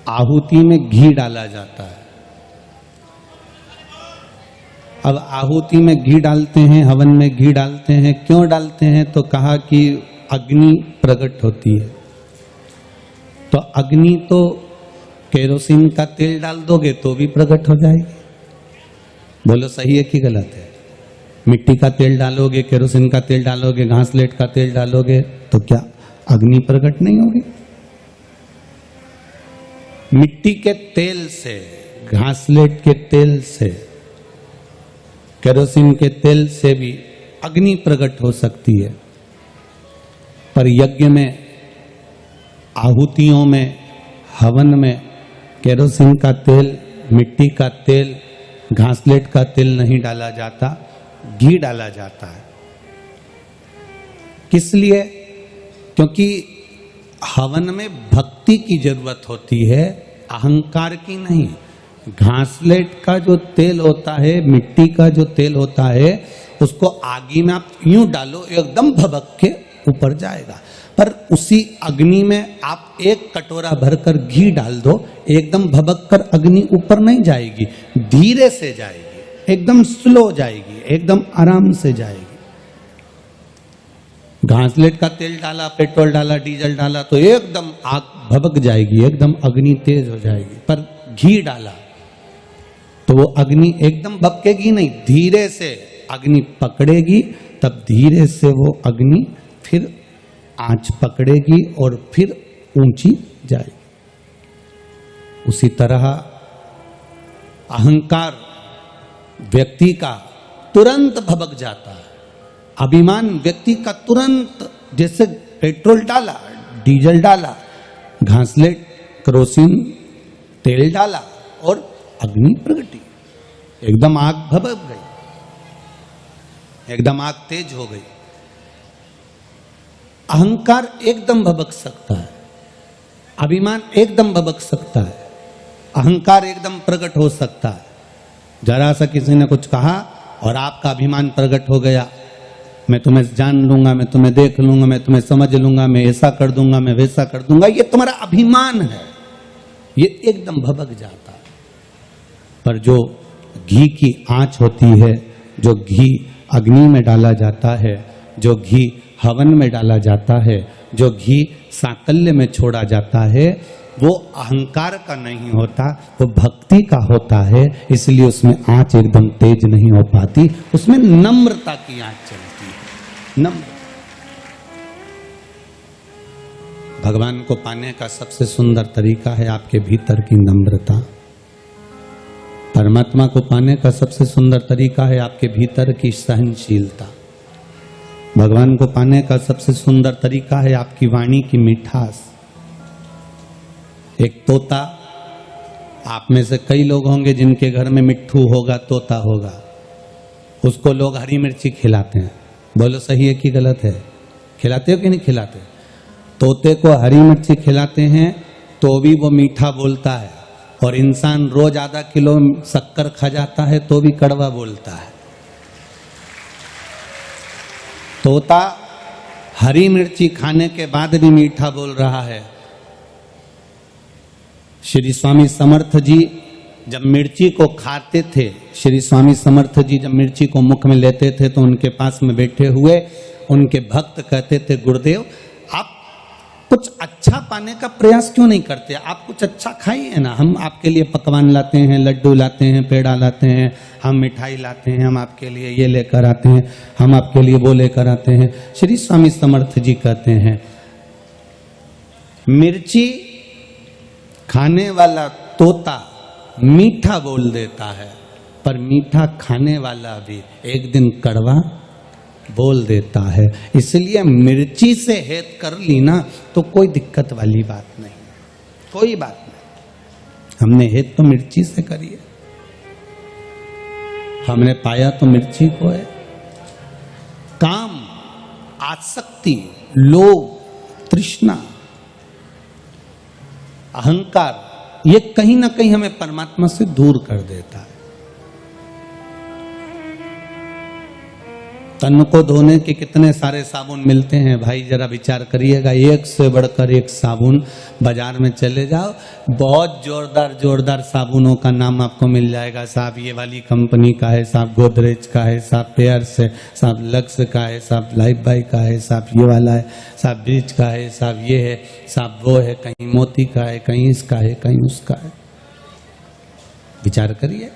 आहुति में घी डाला जाता है। अब आहुति में घी डालते हैं, हवन में घी डालते हैं, क्यों डालते हैं? तो कहा कि अग्नि प्रकट होती है। तो अग्नि तो केरोसिन का तेल डाल दोगे तो भी प्रकट हो जाएगी। बोलो सही है कि गलत है? मिट्टी का तेल डालोगे, केरोसिन का तेल डालोगे, घासलेट का तेल डालोगे तो क्या अग्नि प्रकट नहीं होगी? मिट्टी के तेल से, घासलेट के तेल से, केरोसिन के तेल से भी अग्नि प्रकट हो सकती है। पर यज्ञ में, आहुतियों में, हवन में केरोसिन का तेल, मिट्टी का तेल, घासलेट का तेल नहीं डाला जाता, घी डाला जाता है। किस लिए? क्योंकि हवन में भक्ति की जरूरत होती है, अहंकार की नहीं। घासलेट का जो तेल होता है, मिट्टी का जो तेल होता है, उसको आगी में आप यूं डालो एकदम भभक के ऊपर जाएगा। पर उसी अग्नि में आप एक कटोरा भरकर घी डाल दो, एकदम भभक कर अग्नि ऊपर नहीं जाएगी, धीरे से जाएगी, एकदम स्लो जाएगी, एकदम आराम से जाएगी। घासलेट का तेल डाला, पेट्रोल डाला, डीजल डाला तो एकदम आग भभक जाएगी, एकदम अग्नि तेज हो जाएगी। पर घी डाला तो वो अग्नि एकदम भभकेगी नहीं, धीरे से अग्नि पकड़ेगी, तब धीरे से वो अग्नि फिर आंच पकड़ेगी और फिर ऊंची जाएगी। उसी तरह अहंकार व्यक्ति का तुरंत भभक जाता है, अभिमान व्यक्ति का तुरंत, जैसे पेट्रोल डाला, डीजल डाला, घासलेट, केरोसिन तेल डाला और अग्नि प्रगटी, एकदम आग भभक गई, एकदम आग तेज हो गई। अहंकार एकदम भभक सकता है, अभिमान एकदम भभक सकता है, अहंकार एकदम प्रकट हो सकता है। जरा सा किसी ने कुछ कहा और आपका अभिमान प्रकट हो गया, मैं तुम्हें जान लूंगा, मैं तुम्हें देख लूंगा, मैं तुम्हें समझ लूंगा, मैं ऐसा कर दूंगा, मैं वैसा कर दूंगा, ये तुम्हारा अभिमान है, ये एकदम भभक जाता है। पर जो घी की आंच होती है, जो घी अग्नि में डाला जाता है, जो घी हवन में डाला जाता है, जो घी साकल्य में छोड़ा जाता है, वो अहंकार का नहीं होता, वो भक्ति का होता है। इसलिए उसमें आंच एकदम तेज नहीं हो पाती, उसमें नम्रता की आंच चलती है। नम्र भगवान को पाने का सबसे सुंदर तरीका है आपके भीतर की नम्रता। परमात्मा को पाने का सबसे सुंदर तरीका है आपके भीतर की सहनशीलता। भगवान को पाने का सबसे सुंदर तरीका है आपकी वाणी की मिठास। एक तोता, आप में से कई लोग होंगे जिनके घर में मिट्ठू होगा, तोता होगा, उसको लोग हरी मिर्ची खिलाते हैं। बोलो सही है कि गलत है? खिलाते हो कि नहीं खिलाते? तोते को हरी मिर्ची खिलाते हैं तो भी वो मीठा बोलता है, और इंसान रोज आधा किलो शक्कर खा जाता है तो भी कड़वा बोलता है। तोता हरी मिर्ची खाने के बाद भी मीठा बोल रहा है। श्री स्वामी समर्थ जी जब मिर्ची को खाते थे, श्री स्वामी समर्थ जी जब मिर्ची को मुख में लेते थे तो उनके पास में बैठे हुए उनके भक्त कहते थे, गुरुदेव आप कुछ अच्छा पाने का प्रयास क्यों नहीं करते? आप कुछ अच्छा खाइए ना, हम आपके लिए पकवान लाते हैं, लड्डू लाते हैं, पेड़ा लाते हैं, हम मिठाई लाते हैं, हम आपके लिए ये लेकर आते हैं, हम आपके लिए वो लेकर आते हैं। श्री स्वामी समर्थ जी कहते हैं, मिर्ची खाने वाला तोता मीठा बोल देता है, पर मीठा खाने वाला भी एक दिन कड़वा बोल देता है। इसलिए मिर्ची से हेत कर ली ना तो कोई दिक्कत वाली बात नहीं, कोई बात नहीं। हमने हेत तो मिर्ची से करी है, हमने पाया तो मिर्ची को है। काम, आसक्ति, लोभ, तृष्णा, अहंकार, ये कहीं ना कहीं हमें परमात्मा से दूर कर देता है। तन को धोने के कितने सारे साबुन मिलते हैं भाई, जरा विचार करिएगा। एक से बढ़कर एक साबुन, बाजार में चले जाओ, बहुत जोरदार जोरदार साबुनों का नाम आपको मिल जाएगा। साहब ये वाली कंपनी का है, साहब गोदरेज का है, साहब पेयर्स है, साहब लक्स का है, साहब लाइफ बाई का है, साहब ये वाला है, साहब ब्रिज का है, साहब ये है, साहब वो है, कहीं मोती का है, कहीं इसका है, कहीं उसका है। विचार करिए।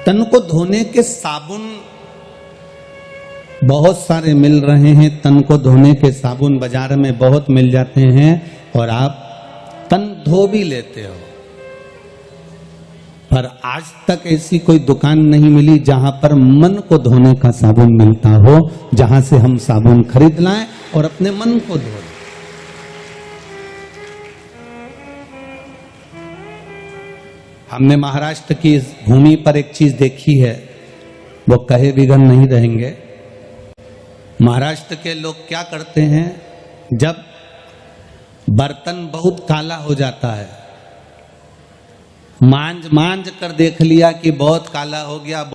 तन को धोने के साबुन बहुत सारे मिल रहे हैं, तन को धोने के साबुन बाजार में बहुत मिल जाते हैं और आप तन धो भी लेते हो, पर आज तक ऐसी कोई दुकान नहीं मिली जहां पर मन को धोने का साबुन मिलता हो, जहां से हम साबुन खरीद लाएं और अपने मन को धो। हमने महाराष्ट्र की इस भूमि पर एक चीज देखी है, वो कहे बिगड़ नहीं रहेंगे। महाराष्ट्र के लोग क्या करते हैं, जब बर्तन बहुत काला हो जाता है, मांज कर देख लिया कि बहुत काला हो गया,